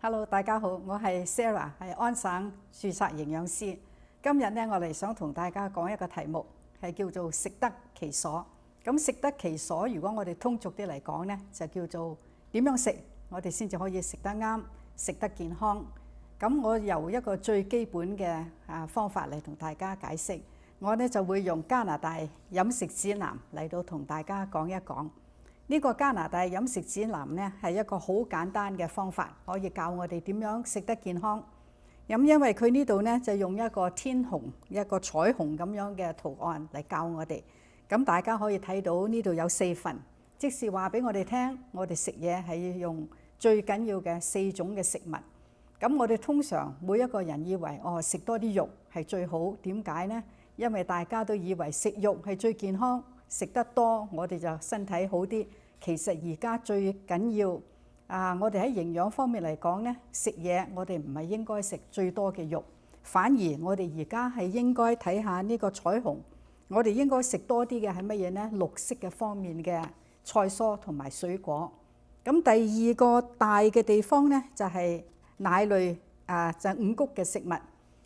Hello，大家好，我係 Sarah，係安省註冊營養師。今日咧，我哋想同大家講一個題目，係叫做食得其所。咁食得其所，如果我哋通俗啲嚟講咧，就叫做點樣食，我哋先至可以食得啱，食得健康。咁我由一個最基本嘅方法嚟同大家解釋。我咧就會用加拿大飲食指南嚟到同大家講一講。呢個加拿大飲食指南呢，係一個好簡單嘅方法，可以教我哋點樣食得健康。因為佢呢度呢，就用一個天虹、一個彩虹咁樣嘅圖案嚟教我哋。咁大家可以睇到呢度有4份，即是話俾我哋聽，我哋食嘢係要用最緊要嘅4種嘅食物。咁我哋通常每一個人以為食多啲肉係最好，點解呢？因為大家都以為食肉係最健康。食得多，我哋就身體好啲。其實而家最緊要我哋喺營養方面嚟講呢，食嘢我哋唔係應該食最多嘅肉，反而我哋而家係應該睇下呢個彩虹。我哋應該食多啲嘅係乜嘢呢？綠色嘅方面嘅菜蔬同埋水果。咁第二個大嘅地方呢，就係奶類就係五穀嘅食物。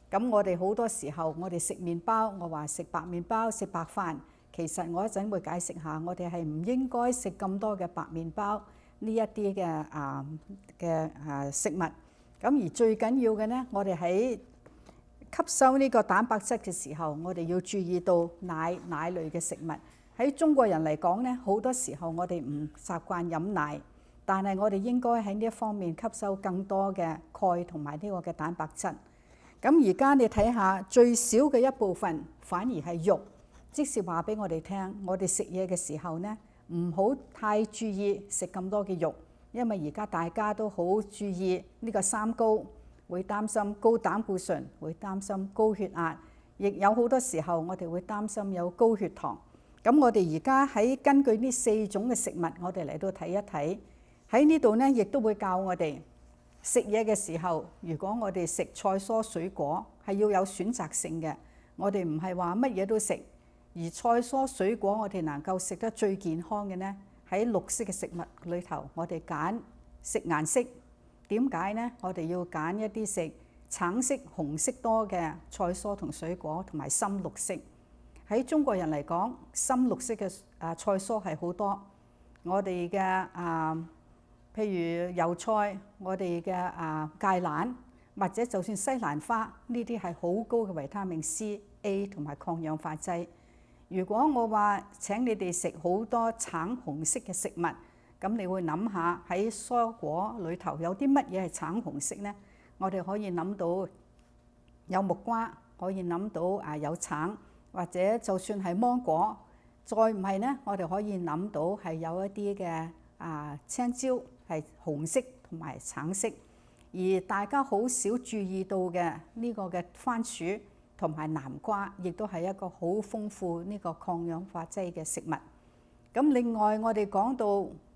咁我哋好多時候我哋食麵包，我話食白麵包、食白飯。其實我一陣會解釋下，我哋係唔應該食咁多嘅白麵包呢一啲嘅食物。咁而最緊要嘅呢，我哋喺吸收呢個蛋白質嘅時候，我哋要注意到奶類嘅食物。喺中國人嚟講呢，好多時候我哋唔習慣飲奶，但係我哋應該喺呢一方面吸收更多嘅鈣同埋呢個嘅蛋白質。咁而家你睇下最少嘅一部分反而係肉。即是話俾我哋聽，我哋食嘢嘅時候呢，唔好太注意食咁多嘅肉，因為而家大家都好注意呢個三高，會擔心高膽固醇，會擔心高血壓，亦有好多時候我哋會擔心有高血糖。咁我哋而家喺根據呢4種嘅食物，我哋嚟到睇一睇。喺呢度呢，亦都會教我哋食嘢嘅時候，如果我哋食菜蔬水果係要有選擇性嘅，我哋唔係話乜嘢都食。而菜蔬水果我哋能夠食得最健康嘅呢，喺綠色嘅食物裏頭，我哋揀食顏色。點解呢？我哋要揀一啲食橙色、紅色多嘅菜蔬同水果，同埋深綠色。喺中國人嚟講，深綠色嘅菜蔬係好多。我哋嘅譬如油菜，我哋嘅芥蘭，或者就算西蘭花，呢啲係好高嘅維他命 C、A 同埋抗氧化劑。如果我話請你哋食好多橙紅色嘅食物，咁你會諗下喺蔬果裏頭有啲乜嘢係橙紅色呢？我哋可以諗到有木瓜，可以諗到有橙，或者就算係芒果，再唔係呢，我哋可以諗到係有一啲嘅青椒係紅色同埋橙色。而大家好少注意到嘅呢個嘅番薯同埋南瓜，亦都係一個好豐富呢個抗氧化劑嘅食物。咁另外我哋講到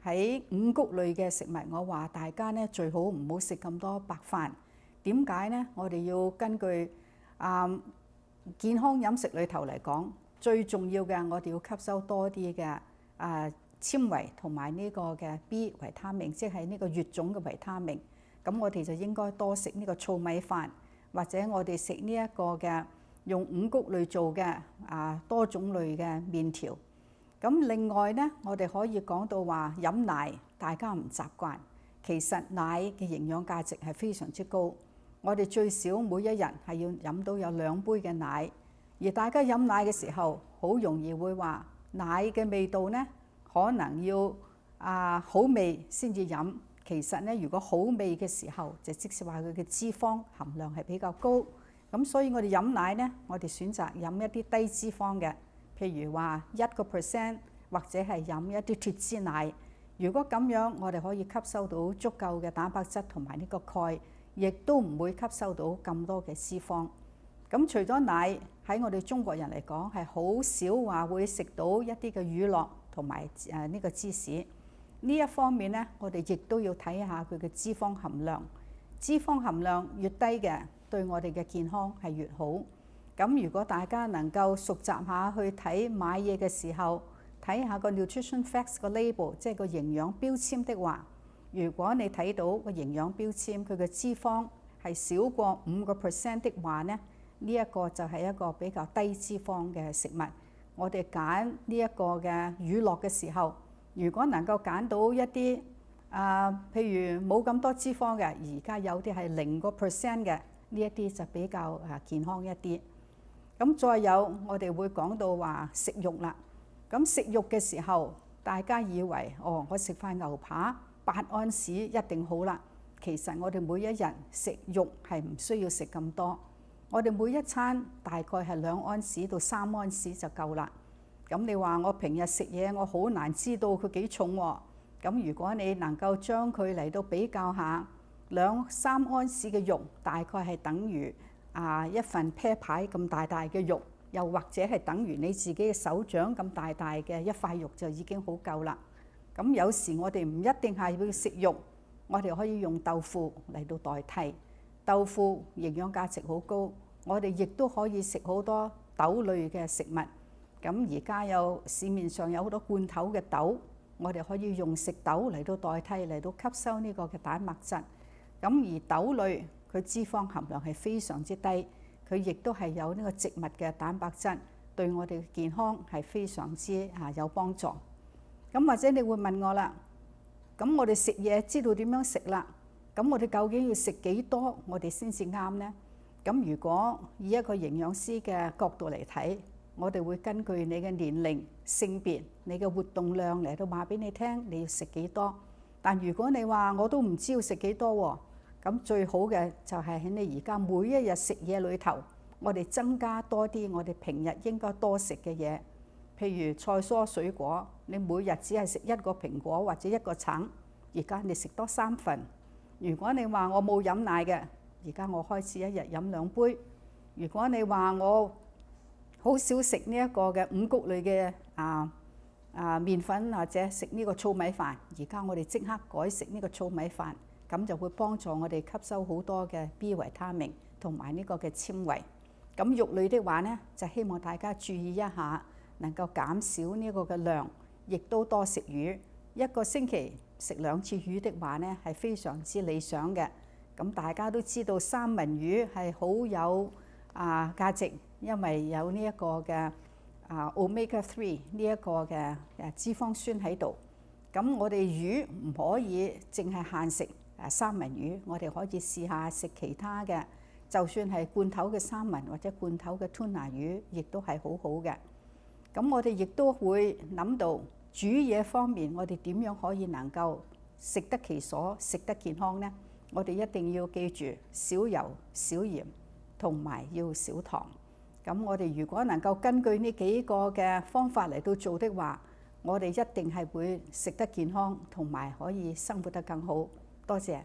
喺五穀類嘅食物，我話大家呢最好唔好食咁多白飯。點解呢？我哋要根據健康飲食裏頭嚟講，最重要嘅我哋要吸收多啲嘅纖維同埋呢個嘅 B 維他命，即係呢個乙種嘅維他命。咁我哋就應該多食呢個糙米飯。或者我哋食呢一個嘅用五穀類做嘅多種類嘅麵條。咁另外呢，我哋可以講到話飲奶，大家唔習慣。其實奶嘅營養價值係非常之高。我哋最少每一日係要飲到有2杯嘅奶。而大家飲奶嘅時候，好容易會話奶嘅味道呢，可能要好味先至飲。其實呢，如果好味嘅時候，就即使話佢嘅脂肪含量係比較高，咁所以我哋飲奶呢，我哋選擇飲一啲低脂肪嘅，譬如話1%，或者係飲一啲脫脂奶。如果咁樣，我哋可以吸收到足夠嘅蛋白質同埋呢個鈣，亦都唔會吸收到咁多嘅脂肪。咁除咗奶，喺我哋中國人嚟講係好少話會食到一啲嘅乳酪同埋呢個芝士。呢一方面呢，我哋亦都要睇下佢嘅脂肪含量。脂肪含量越低嘅，對我哋嘅健康係越好。咁如果大家能夠熟習下去睇買嘢嘅時候，睇下個 nutrition facts 個 label，即係個營養標籤的話，如果你睇到個營養標籤，佢嘅脂肪係少過5% 的話呢，呢一個就係一個比較低脂肪嘅食物。我哋揀呢一個嘅乳酪嘅時候，如果能夠揀到一啲譬如冇咁多脂肪嘅，而家有啲係0%嘅，呢一啲就比較健康一啲。咁再有我哋會講到話食肉啦。咁食肉嘅時候，大家以為我食塊牛扒8安士一定好啦。其實我哋每一日食肉係唔需要食咁多，我哋每一餐大概係2安士到3安士就夠啦。咁你話我平日食嘢，我好難知道佢幾重喎。咁如果你能夠將佢嚟到比較下，2-3安士嘅肉大概係等於一份啤牌咁大大嘅肉，又或者係等於你自己嘅手掌咁大大嘅一塊肉就已經好夠啦。咁有時我哋唔一定係要食肉，我哋可以用豆腐嚟到代替。豆腐營養價值好高，我哋亦都可以食好多豆類嘅食物。咁而家有市面上有好多罐頭嘅豆，我哋可以用食豆嚟到代替，嚟到吸收呢個嘅蛋白質。咁而豆類佢脂肪含量係非常之低，佢亦都係有呢個植物嘅蛋白質，對我哋嘅健康係非常之有幫助。咁或者你會問我啦，咁我哋食嘢知道點樣食啦？咁我哋究竟要食幾多我哋先至啱呢？咁如果以一個營養師嘅角度嚟睇，我哋會根據你嘅年齡、性別、你嘅活動量嚟到話俾你聽，你要食幾多。但如果你話我都唔知要食幾多喎，咁最好嘅就係喺你而家每一日食嘢裏頭，我哋增加多啲我哋平日應該多食嘅嘢，譬如菜蔬水果，你每日只係食1個蘋果或者1個橙，而家你食多3份。如果你話我冇飲奶嘅，而家我開始一日飲2杯。如果你話我好少食呢一個嘅五穀類嘅麵粉或者食呢個糙米飯，而家我哋即刻改食呢個糙米飯，咁就會幫助我哋吸收好多嘅 B 維他命同埋呢個嘅纖維。咁肉類的話呢，就希望大家注意一下，能夠減少呢個嘅量，亦都多食魚。1個星期食2次魚的話呢，係非常之理想嘅。咁大家都知道三文魚係好有價值，因為有呢一個嘅Omega 3呢一個嘅脂肪酸喺度。咁我哋魚唔可以淨係限食三文魚，我哋可以試下食其他嘅，就算係罐頭嘅三文或者罐頭嘅 tuna 魚，亦都係好好嘅。咁我哋亦都會諗到煮嘢方面，我哋點樣可以能夠食得其所、食得健康呢？我哋一定要記住少油、少鹽，同埋要少糖。咁我哋如果能夠根據呢幾個嘅方法嚟到做的話，我哋一定係會食得健康，同埋可以生活得更好。多謝。